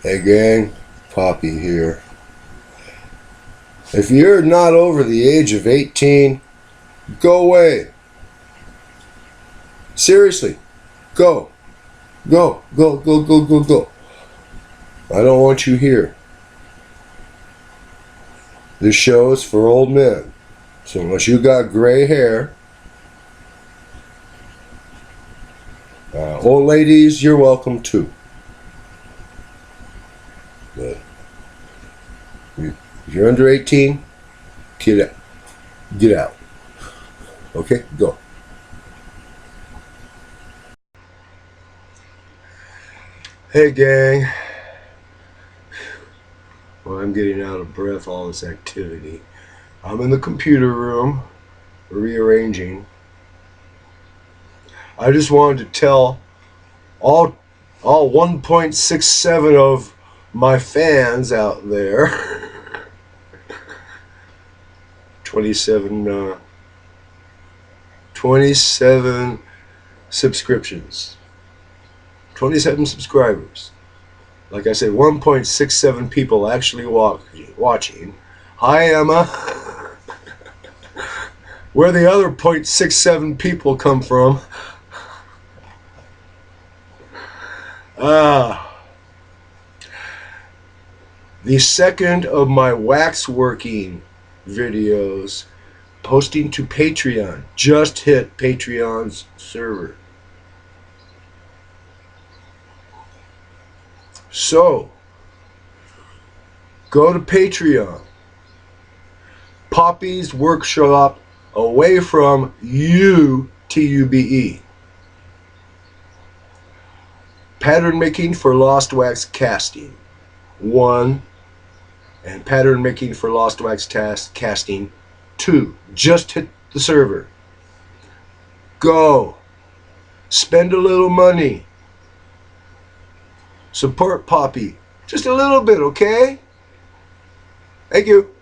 Hey gang, Poppy here. If you're not over the age of 18, go away. Seriously, go. Go, go, go, go, go, go. I don't want you here. This show is for old men. So unless you got gray hair, old ladies, you're welcome too. But if you're under 18, get out. Get out. Okay, go. Hey gang. Well, I'm getting out of breath, all this activity. I'm in the computer room, rearranging. I just wanted to tell all 1.67 of my fans out there 27 subscriptions, 27 subscribers. Like I said, 1.67 people actually watching. Hi, Emma. Where the other 0.67 people come from? The second of my waxworking videos posting to Patreon just hit Patreon's server. So, go to Patreon. Poppy's Workshop away from you, TUBE. Pattern making for lost wax casting 1, and pattern making for lost wax casting 2. Just hit the server. Go. Spend a little money. Support Poppy. Just a little bit, okay? Thank you.